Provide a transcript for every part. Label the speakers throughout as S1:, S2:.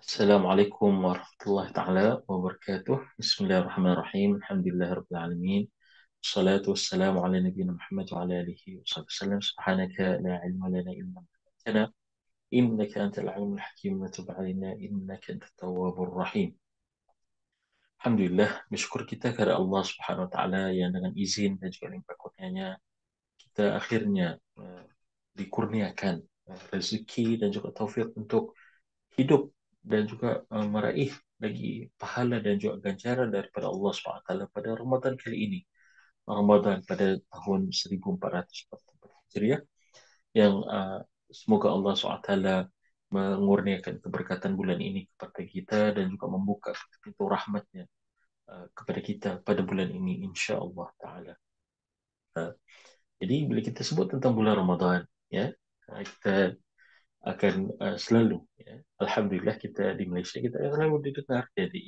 S1: Assalamualaikum warahmatullahi taala wabarakatuh. Bismillahirrahmanirrahim. Alhamdulillahirabbil alamin. Wassalatu wassalamu ala nabiyyina Muhammad wa ala alihi wasallam. Subhanaka la ilma lana illa ma 'allamtana innaka antal alimul hakim wa tub 'alaina innaka antat tawwabur rahim. Alhamdulillah, bersyukur kita kepada Allah Subhanahu wa taala yang dengan izin dan juga limpah kurnianya kita akhirnya dikurniakan rezeki dan juga taufik untuk hidup dan juga meraih lagi pahala dan juga ganjaran daripada Allah SWT pada Ramadan kali ini. Ramadan pada tahun 1444 Hijriah yang semoga Allah SWT mengurniakan keberkatan bulan ini kepada kita dan juga membuka pintu rahmatnya kepada kita pada bulan ini insya Allah Ta'ala. Jadi bila kita sebut tentang bulan Ramadan, ya kita akan selalu, ya, Alhamdulillah kita di Malaysia kita akan selalu didengar, jadi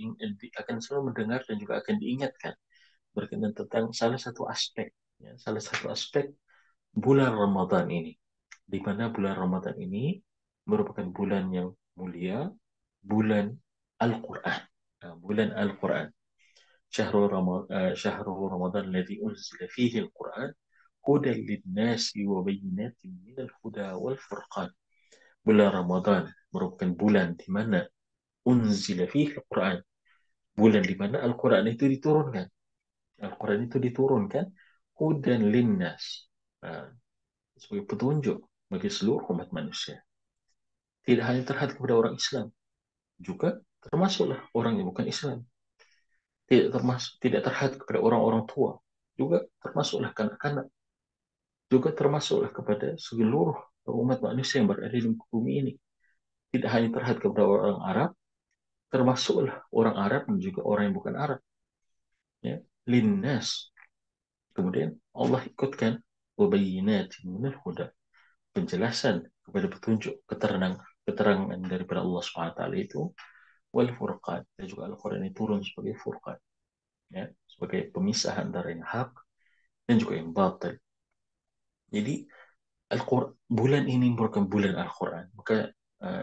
S1: akan selalu mendengar dan juga akan diingatkan berkenaan tentang salah satu aspek, ya, salah satu aspek bulan Ramadan ini, di mana bulan Ramadan ini merupakan bulan yang mulia, bulan Al-Quran. Bulan Al-Quran. Syahrul Ramadan alladhi unzila fihi Al-Quran hudan lin-nasi wa bayyinatin minal huda wal furqan. Bulan Ramadan merupakan bulan di mana unzila fihi Al-Quran. Bulan di mana Al-Quran itu diturunkan. Al-Quran itu diturunkan hudan linnas. Sebagai petunjuk bagi seluruh umat manusia. Tidak hanya terhadap kepada orang Islam, juga termasuklah orang yang bukan Islam. Tidak terhadap kepada orang-orang tua, juga termasuklah kanak-kanak, juga termasuklah kepada seluruh umat manusia yang berada di bumi ini. Tidak hanya terhadap kepada orang Arab, termasuklah orang Arab dan juga orang yang bukan Arab. Ya, linnas. Kemudian Allah ikutkan wabayinatin minal huda, penjelasan kepada petunjuk, keterangan daripada Allah SWT itu wal furqan, dan juga Al-Quran ini turun sebagai furqan, ya, sebagai pemisah antara yang hak dan juga yang batil. Jadi bulan ini merupakan bulan Al-Quran, maka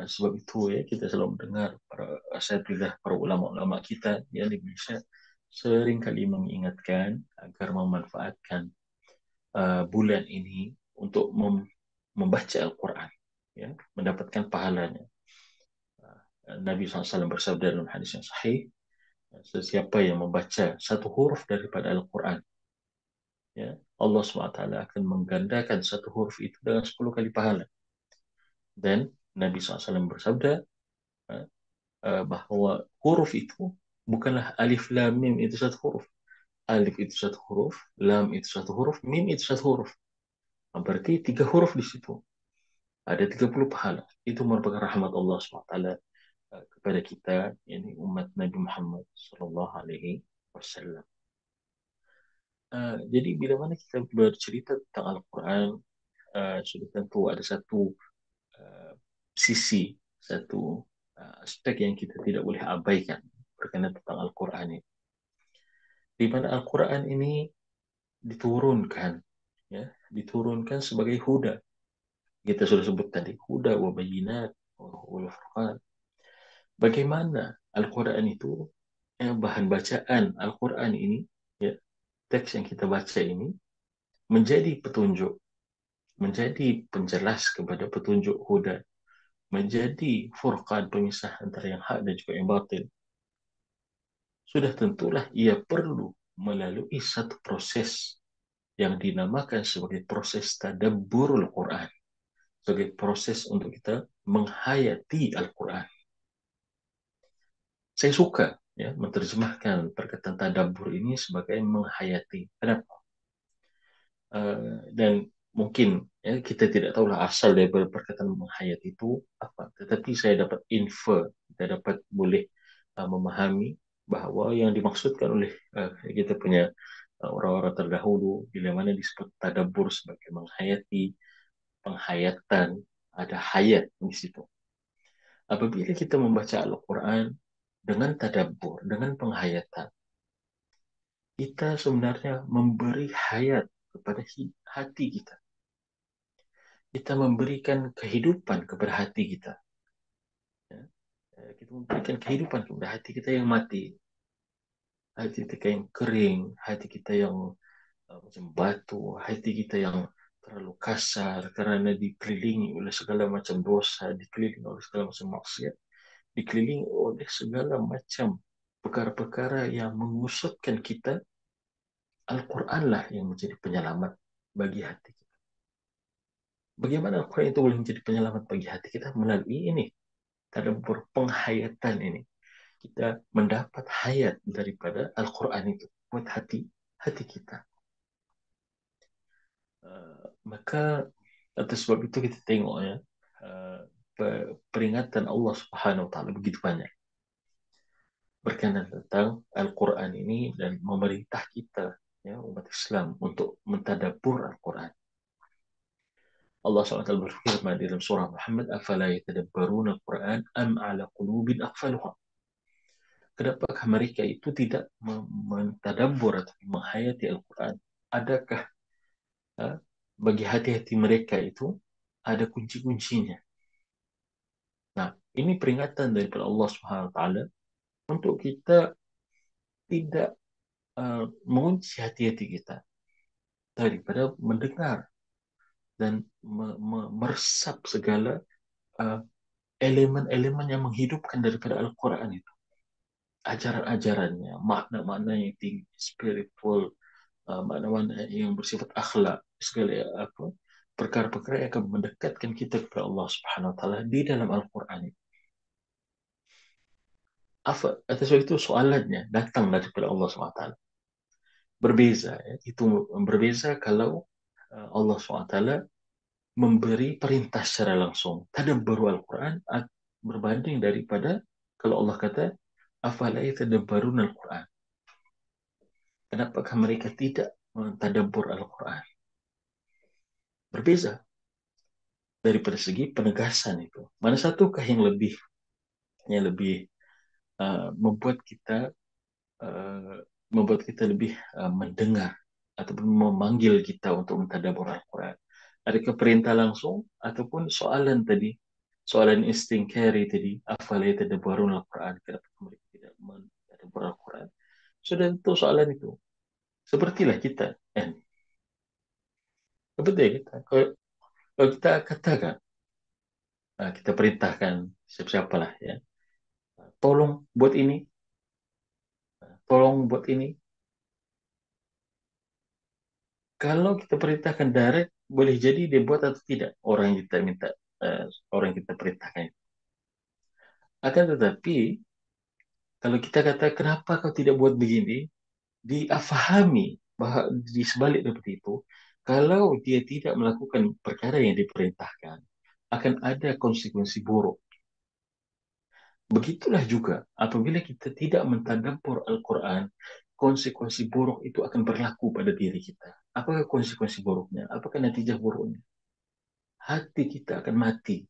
S1: sebab itu ya kita selalu mendengar para asatidz, para ulama-ulama kita yang di Indonesia sering kali mengingatkan agar memanfaatkan bulan ini untuk membaca Al-Quran, ya, mendapatkan pahalanya. Nabi SAW bersabda dalam hadis yang sahih, sesiapa yang membaca satu huruf daripada Al-Quran, ya, Allah SWT akan menggandakan satu huruf itu dengan 10 kali pahala. Dan Nabi SAW bersabda bahwa huruf itu bukanlah alif lam mim itu satu huruf. Alif itu satu huruf, lam itu satu huruf, mim itu satu huruf. Berarti 3 huruf di situ. Ada 30 pahala. Itu merupakan rahmat Allah SWT kepada kita, ini umat Nabi Muhammad Sallallahu Alaihi Wasallam. Jadi bila mana kita bercerita tentang Al-Quran, sudah tentu ada satu uh, sisi, satu aspek yang kita tidak boleh abaikan berkenaan tentang Al-Quran ini. Di mana Al-Quran ini diturunkan, ya, diturunkan sebagai huda. Kita sudah sebut tadi huda wa bayinat wal furqan. Bagaimana Al-Quran itu, bahan bacaan Al-Quran ini, ya, teks yang kita baca ini menjadi petunjuk, menjadi penjelas kepada petunjuk huda, menjadi furqan, pemisah antara yang hak dan juga yang batil. Sudah tentulah ia perlu melalui satu proses yang dinamakan sebagai proses tadabburul Quran, sebagai proses untuk kita menghayati Al-Quran. Saya suka, ya, menerjemahkan perkataan tadabbur ini sebagai menghayati. Kenapa? Dan mungkin, ya, kita tidak tahulah asal dari perkataan menghayati itu apa, tetapi saya dapat kita dapat boleh memahami bahwa yang dimaksudkan oleh kita punya orang-orang terdahulu bila mana disebut tadabbur sebagai menghayati, penghayatan, ada hayat di situ. Apabila kita membaca Al-Quran dengan tadabbur, dengan penghayatan, kita sebenarnya memberi hayat kepada hati kita. Kita memberikan kehidupan kepada hati kita. Ya. Kita memberikan kehidupan kepada hati kita yang mati, hati kita yang kering, hati kita yang macam batu, hati kita yang terlalu kasar karena dikelilingi oleh segala macam dosa, dikelilingi oleh segala macam maksiat, dikelilingi oleh segala macam perkara-perkara yang mengusutkan kita. Al-Quran lah yang menjadi penyelamat bagi hati kita. Bagaimana Al-Quran itu boleh menjadi penyelamat bagi hati kita? Melalui ini, tadabbur penghayatan ini. Kita mendapat hayat daripada Al-Quran itu buat hati hati kita. Maka atas sebab itu kita tengok ya, uh, peringatan Allah Subhanahu Wa Taala begitu banyak berkenaan tentang Al-Quran ini dan memerintah kita ya umat Islam untuk mentadabbur Al-Quran. Allah SWT berfirman di dalam surah Muhammad, "Afala yatadabbaruna Al-Quran am ala qulubin aqfaluha?" Kenapakah mereka itu tidak mentadabbur atau menghayati Al-Quran? Adakah uh, bagi hati-hati mereka itu ada kunci-kuncinya? Nah, ini peringatan daripada Allah Subhanahu wa taala untuk kita tidak mengunci hati-hati kita daripada mendengar dan meresap segala uh, elemen-elemen yang menghidupkan daripada Al-Quran itu. Ajaran-ajarannya, makna-makna yang tinggi, spiritual, makna-makna yang bersifat akhlak, segala apa perkara-perkara yang akan mendekatkan kita kepada Allah Subhanahu wa taala di dalam Al-Quran. Atas itu soalannya datang daripada Allah Subhanahu wa taala. Berbeza ya. Itu berbeza kalau Allah SWT memberi perintah secara langsung tadabbaru Al-Quran berbanding daripada kalau Allah kata afala yatadabbarun Al-Quran, kenapakah mereka tidak mentadabbur Al-Quran? Berbeza daripada segi penegasan itu, mana satukah yang lebih membuat kita uh, lebih mendengar ataupun memanggil kita untuk mentadabbur Al-Quran. Adakah perintah langsung ataupun soalan tadi, soalan istinkari tadi, afala yatadabbarun Al-Quran, kenapa mereka tidak mentadabbur Al-Quran? Sudah tentu soalan itu. Sepertilah kita, kan? Seperti kita. Kalau kita katakan, kita perintahkan siapa-siapalah ya, tolong buat ini, tolong buat ini. Kalau kita perintahkan direct, boleh jadi dia buat atau tidak orang yang kita minta, orang yang kita perintahkan. Akan tetapi kalau kita kata kenapa kau tidak buat begini, diafahami bahwa di sebalik seperti itu, kalau dia tidak melakukan perkara yang diperintahkan, akan ada konsekuensi buruk. Begitulah juga apabila kita tidak mentadabbur Al-Quran, konsekuensi buruk itu akan berlaku pada diri kita. Apakah konsekuensi buruknya? Apakah natijah buruknya? Hati kita akan mati.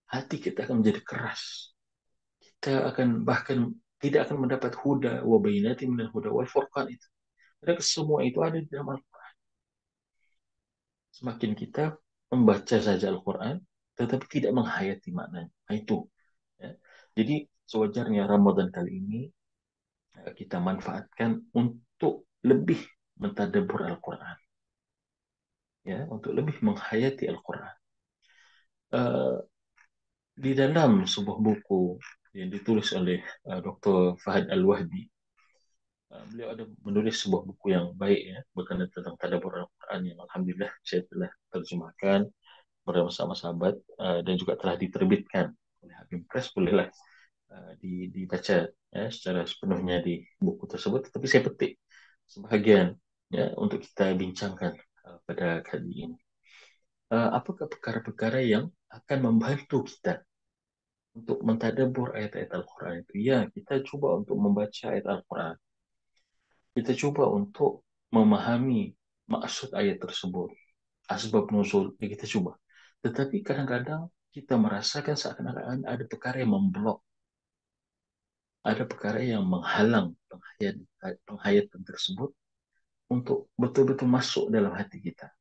S1: Hati kita akan menjadi keras. Kita akan bahkan tidak akan mendapat huda wa bayyinatin minal huda wal furqan itu. Mereka semua itu ada di dalam Al-Quran. Semakin kita membaca saja Al-Quran, tetapi tidak menghayati maknanya. Nah, itu. Ya. Jadi sewajarnya Ramadan kali ini kita manfaatkan untuk lebih mentadabbur Al-Quran. Ya, untuk lebih menghayati Al-Quran. Uh, di dalam sebuah buku yang ditulis oleh Dr. Fahad Al-Wahdi, beliau ada menulis sebuah buku yang baik ya berkenaan tentang tadabbur Al-Quran yang alhamdulillah saya telah terjemahkan bersama sahabat dan juga telah diterbitkan oleh Habib Press. Bolehlah dibaca ya, secara sepenuhnya di buku tersebut, tetapi saya petik sebahagian ya untuk kita bincangkan pada kali ini. Apakah perkara-perkara yang akan membantu kita untuk mentadabbur ayat-ayat Al-Quran itu? Ya, kita coba untuk membaca ayat Al-Quran. Kita coba untuk memahami maksud ayat tersebut, asbab nuzul, ya kita coba. Tetapi kadang-kadang kita merasakan seakan-akan ada perkara yang memblok, ada perkara yang menghalang penghayatan tersebut untuk betul-betul masuk dalam hati kita.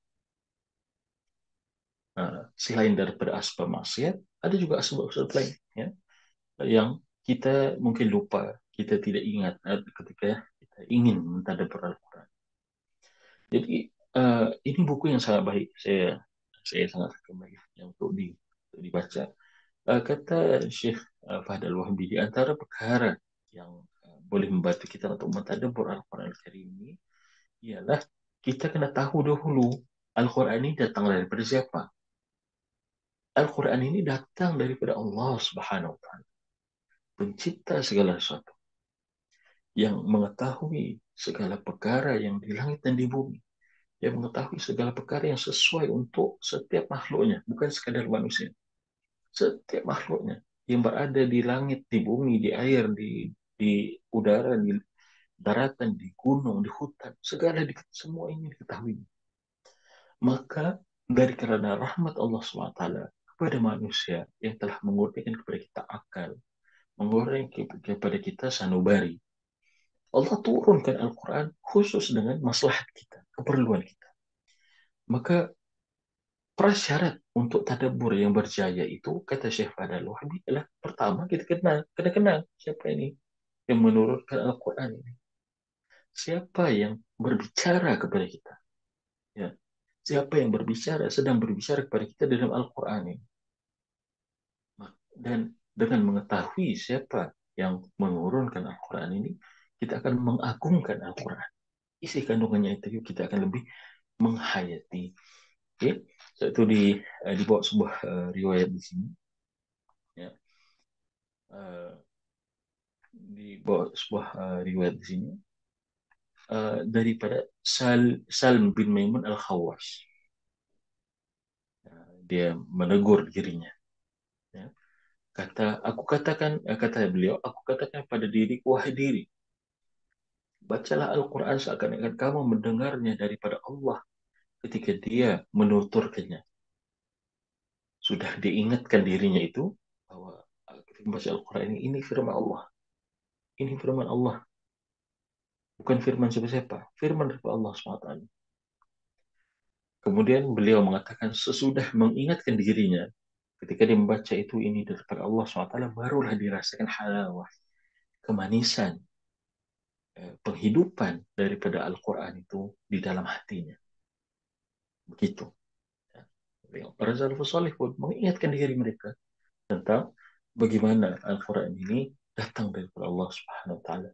S1: Selain daripada asbab maksiat, ada juga asbab-asbab lain. Ya. yang kita mungkin lupa, kita tidak ingat ketika kita ingin mentadabbur Al-Quran. Jadi ini buku yang sangat baik, saya sangat recommend ya untuk dibaca. Kata Syekh Fahd Al-Wahbi, di antara perkara yang boleh membantu kita untuk mentadabbur Al-Quran Al-Karim ini ialah kita kena tahu dahulu Al-Quran ini datang daripada siapa. Al-Quran ini datang daripada Allah Subhanahu wa taala, pencipta segala sesuatu, yang mengetahui segala perkara yang di langit dan di bumi, yang mengetahui segala perkara yang sesuai untuk setiap makhluknya, bukan sekadar manusia. Setiap makhluknya yang berada di langit, di bumi, di air, di udara, di daratan, di gunung, di hutan, semua ini diketahui. Maka dari karena rahmat Allah SWT kepada manusia yang telah mengurniakan kepada kita akal, mengurniakan kepada kita sanubari, Allah turunkan Al-Quran khusus dengan maslahat kita, keperluan kita. Maka prasyarat untuk tadabbur yang berjaya itu, kata Syekh Fadal Wahabi, adalah pertama kita kena kenal siapa ini yang menurunkan Al-Quran ini. Siapa yang berbicara kepada kita. Ya. Siapa yang sedang berbicara kepada kita dalam Al-Quran ini. Dan dengan mengetahui siapa yang menurunkan Al-Quran ini, kita akan mengagungkan Al-Quran. Isi kandungannya itu kita akan lebih menghayati. Oke, so, itu dibawa sebuah riwayat di sini. Ya. Uh, dibawa sebuah riwayat di sini daripada Salm bin Maimun Al-Khawas. Dia menegur dirinya. Ya. Kata beliau, aku katakan pada diriku, wahai diri, bacalah Al-Quran seakan-akan kamu mendengarnya daripada Allah ketika dia menuturkannya. Sudah diingatkan dirinya itu bahwa ketika membaca Al-Quran ini firman Allah. Ini firman Allah. Bukan firman siapa-siapa. Firman dari Allah SWT. Kemudian beliau mengatakan sesudah mengingatkan dirinya ketika dia membaca itu ini daripada Allah SWT, barulah dirasakan halawah, kemanisan, penghidupan daripada Al-Quran itu di dalam hatinya. Begitu. Para salafus salih pun mengingatkan diri mereka tentang bagaimana Al-Quran ini datang dari Allah Subhanahu wa taala.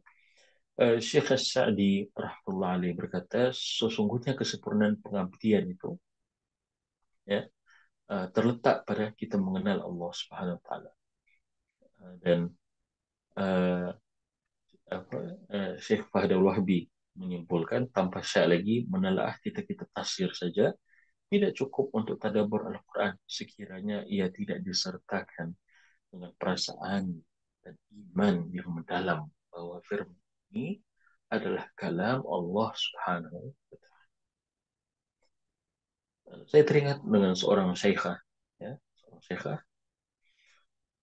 S1: Syekh As-Sa'di rahmatullah alaih berkata, sesungguhnya kesempurnaan pengabdian itu ya terletak pada kita mengenal Allah Subhanahu wa taala. Dan uh, Syekh Fahdul Wahbi menyimpulkan tanpa syak lagi menelaah kita tafsir saja tidak cukup untuk tadabbur Al-Quran sekiranya ia tidak disertakan dengan perasaan dan iman yang mendalam bahwa firman ini adalah kalam Allah Subhanahu wa taala. Saya teringat dengan seorang syekhah, ya, seorang syekhah,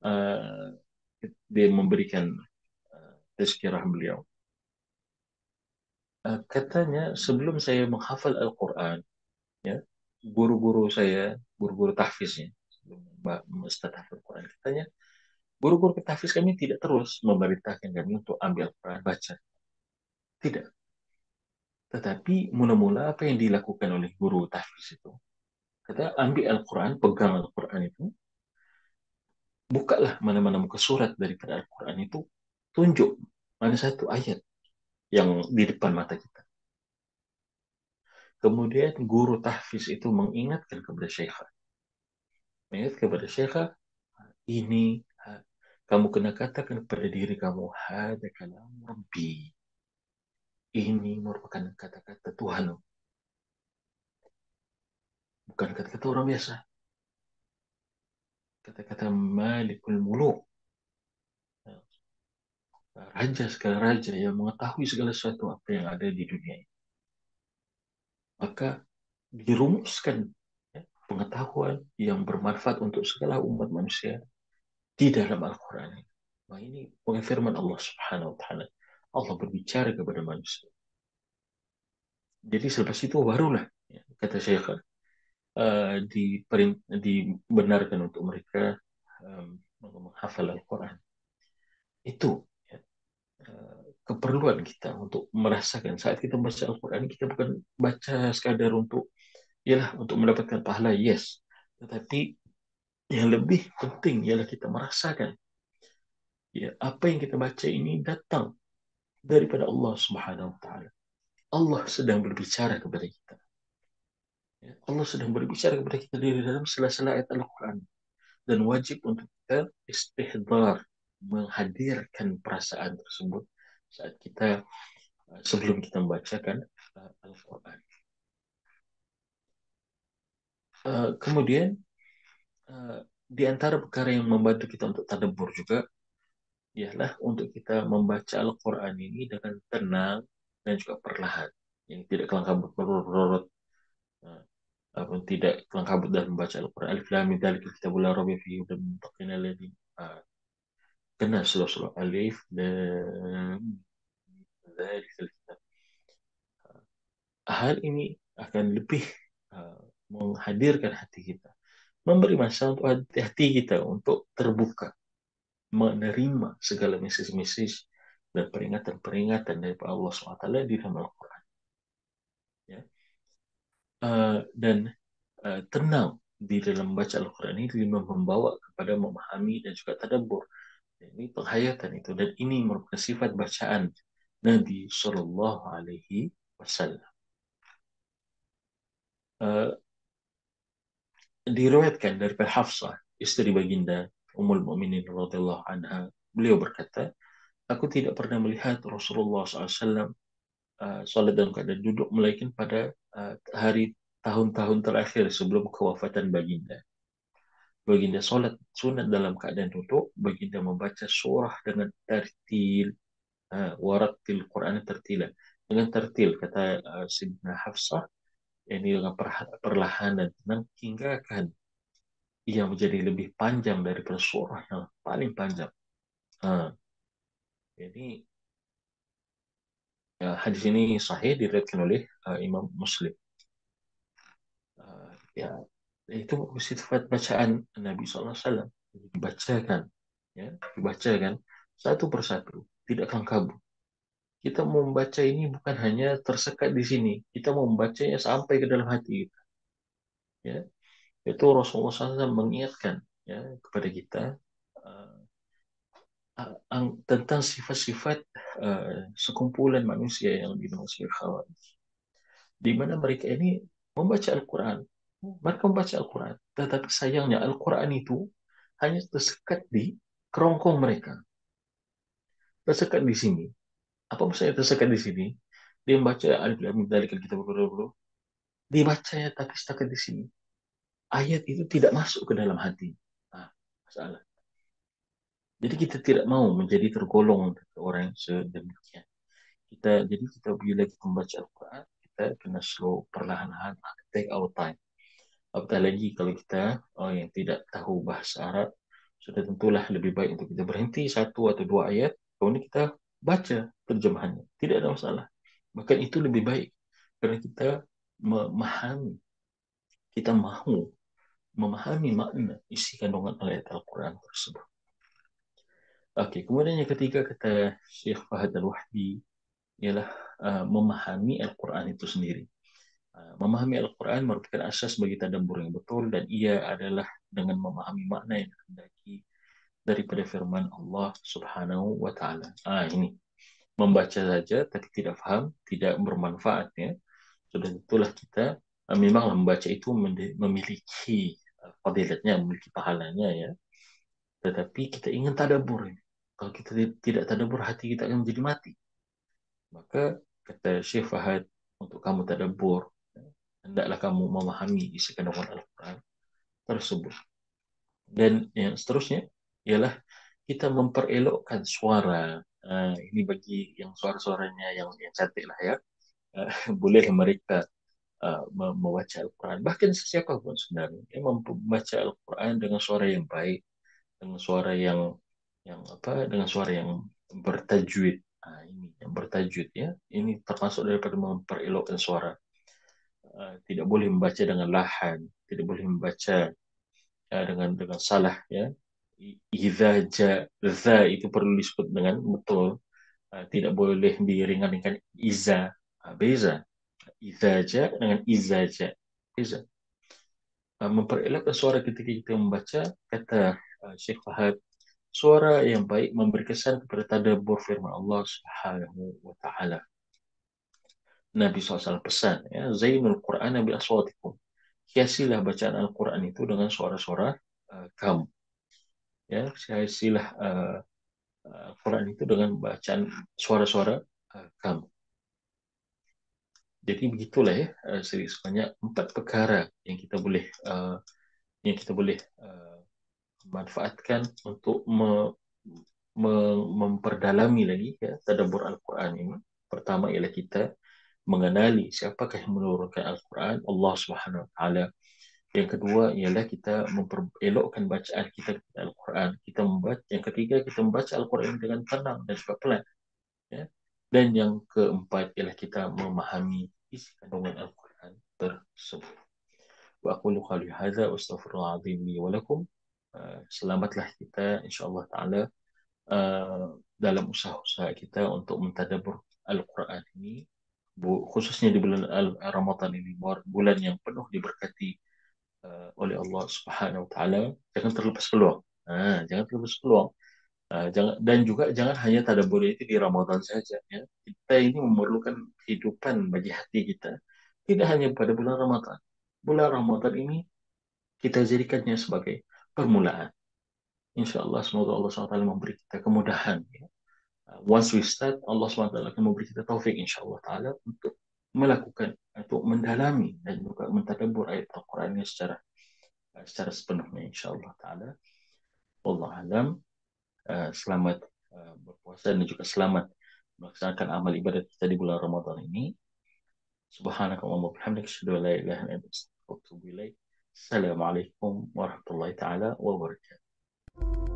S1: uh, dia memberikan tazkirah beliau. Katanya sebelum saya menghafal Al-Quran, ya, guru-guru tahfiznya, sebelum menstahfaz Al-Quran, katanya guru-guru tahfiz kami tidak terus memerintahkan kami untuk ambil Al-Quran baca. Tidak. Tetapi mula-mula apa yang dilakukan oleh guru tahfiz itu, kata ambil Al-Quran, pegang Al-Quran itu, bukalah mana-mana muka surat daripada Al-Quran itu, tunjuk mana satu ayat yang di depan mata kita. Kemudian guru tahfiz itu mengingatkan kepada syekhah. Ini kamu kena katakan kepada diri kamu, hada kalam Rabbi. Ini merupakan kata-kata Tuhan, bukan kata-kata orang biasa. Kata-kata Malikul Muluk, raja segala raja yang mengetahui segala sesuatu apa yang ada di dunia ini. Maka dirumuskan ya, pengetahuan yang bermanfaat untuk segala umat manusia di dalam Al-Quran. Nah, ini firman Allah Subhanahu wa taala. Allah berbicara kepada manusia. Jadi selepas itu barulah ya, kata Syekh dibenarkan untuk mereka menghafal Al-Quran. Itu ya, keperluan kita untuk merasakan saat kita baca Al-Quran, kita bukan baca sekadar untuk, ialah untuk mendapatkan pahala, yes. Tetapi yang lebih penting ialah kita merasakan ya apa yang kita baca ini datang daripada Allah Subhanahu wa taala. Allah sedang berbicara kepada kita. Ya, Allah sedang berbicara kepada kita di dalam sela-sela ayat Al-Quran. Dan wajib untuk kita istihdar, menghadirkan perasaan tersebut saat kita sebelum kita membacakan Al-Quran. Kemudian di antara perkara yang membantu kita untuk tadabbur juga ialah untuk kita membaca Al-Quran ini dengan tenang dan juga perlahan, yang tidak kelangkabut berurut-urut, ataupun tidak kelangkabut dalam membaca Al-Quran. Alif Lam Mim Dzalikal Kitabul La Raiba Fihi Hudal lil Muttaqin alladziina kena surah Alif dan Dzalikal Kitab. Hal ini akan lebih menghadirkan hati kita, memberi masa untuk hati kita untuk terbuka, menerima segala message-message dan peringatan-peringatan dari Allah SWT di dalam Al-Quran. Ya. Dan tenang di dalam membaca Al-Quran ini membawa kepada memahami dan juga tadabbur. Ini penghayatan itu, dan ini merupakan sifat bacaan Nabi Shallallahu Alaihi Wasallam. Diriwayatkan dari Hafsah, istri baginda Ummul Mukminin radhiyallahu anha, beliau berkata, aku tidak pernah melihat Rasulullah SAW salat dalam keadaan duduk, melainkan pada hari tahun-tahun terakhir sebelum kewafatan baginda. Baginda salat sunat dalam keadaan duduk, baginda membaca surah dengan tertil, warattil Quran tertila, dengan tertil, kata Sayyidina Hafsah, ini dengan perlahan dan tenang, hingga akan ia menjadi lebih panjang daripada surah yang paling panjang. Ha, jadi hadis ini sahih diriwayatkan oleh Imam Muslim. Ya, itu sifat bacaan Nabi SAW, dibacakan, ya, dibacakan satu persatu, tidak kabur. Kita mau membaca ini bukan hanya tersekat di sini, kita mau membacanya sampai ke dalam hati kita. Ya, itu Rasulullah SAW mengingatkan ya kepada kita uh, tentang sifat-sifat sekumpulan manusia yang dimaksud Khawarij, di mana mereka ini membaca Al-Quran. Mereka membaca Al-Quran, tetapi sayangnya Al-Quran itu hanya tersekat di kerongkong mereka, tersekat di sini. Apa maksudnya tersekat di sini? Dia membaca Alif Lam Mim Dzalikal Kitabul La Raiba, dibacanya tapi setakat di sini. Ayat itu tidak masuk ke dalam hati. Nah, masalah. Jadi kita tidak mau menjadi tergolong orang yang sedemikian. Kita bila kita membaca Al-Quran, kita kena slow, perlahan-lahan, take our time. Apatah lagi kalau kita yang tidak tahu bahasa Arab, sudah tentulah lebih baik untuk kita berhenti satu atau dua ayat, kemudian kita baca terjemahannya. Tidak ada masalah. Bahkan itu lebih baik karena kita memahami, kita mahu memahami makna isi kandungan ayat Al-Quran tersebut. Oke, kemudian yang ketiga kata Syekh Fahad Al-Wahdi ialah memahami Al-Quran itu sendiri. Memahami Al-Quran merupakan asas bagi tadabbur yang betul, dan ia adalah dengan memahami makna yang dikehendaki daripada firman Allah Subhanahu wa taala. Ini membaca saja tapi tidak faham, tidak bermanfaat ya. Sudah tentulah kita memang membaca itu memiliki fadilatnya, memiliki pahalanya ya. Tetapi kita ingin tadabbur. Kalau kita tidak tadabbur, hati kita akan menjadi mati. Maka kata Syekh Fahad, untuk kamu tadabbur, hendaklah kamu memahami isi kandungan Al-Quran tersebut. Dan yang seterusnya ialah kita memperelokkan suara. Ini bagi yang suara-suaranya yang cantik lah ya. Boleh mereka membaca Al-Quran. Bahkan siapa pun sebenarnya yang membaca Al-Quran dengan suara yang baik, dengan suara yang apa, dengan suara yang bertajwid. Ini yang bertajwid ya. Ini termasuk daripada memperelokkan suara. Tidak boleh membaca dengan lahan, tidak boleh membaca dengan salah ya. Idza ja, za itu perlu disebut dengan betul. Tidak boleh diringankan iza. Beza. Idza ja dengan iza ja. Beza. Memperelakkan suara ketika kita membaca, kata Syekh Fahad, suara yang baik memberi kesan kepada tadabbur firman Allah Subhanahu wa taala. Nabi SAW pesan, ya, Zainul Quran bi aswatikum. Hiasilah bacaan Al-Quran itu dengan suara-suara kamu. Ya, hiasilah Al-Quran itu dengan bacaan suara-suara kamu. Jadi begitulah ya, sebanyak 4 perkara yang kita boleh manfaatkan untuk memperdalami lagi ya tadabbur Al-Quran ini. Pertama ialah kita mengenali siapakah yang menurunkan Al-Quran, Allah Subhanahu wa taala. Yang kedua ialah kita memperelokkan bacaan kita kepada Al-Quran. Yang ketiga kita membaca Al-Quran dengan tenang dan juga pelan. Ya. Dan yang keempat ialah kita memahami isi kandungan Al-Quran tersebut. Wa aqulu qali hadza wa astaghfirullah azim li wa lakum. Selamatlah kita insyaallah taala dalam usaha-usaha kita untuk mentadabbur Al-Quran ini, khususnya di bulan Ramadan ini, bulan yang penuh diberkati oleh Allah Subhanahu wa taala. Jangan terlepas peluang. Jangan terlepas peluang. Dan juga jangan hanya tadabbur itu di Ramadan saja ya. Kita ini memerlukan kehidupan bagi hati kita. Tidak hanya pada bulan Ramadan. Bulan Ramadan ini kita jadikannya sebagai permulaan. Insya Allah semoga Allah SWT memberi kita kemudahan ya. Once we start, Allah SWT akan memberi kita taufik insya Allah Ta'ala untuk melakukan atau mendalami dan juga mentadabbur ayat Al-Quran secara sepenuhnya insya Allah Ta'ala. Allah alam. Selamat berpuasa dan juga selamat melaksanakan amal ibadat kita di bulan Ramadan ini. Subhanakallahumma wa bihamdika asyhadu an la ilaha illa anta astaghfiruka wa atubu ilaik. Assalamualaikum warahmatullahi taala wabarakatuh.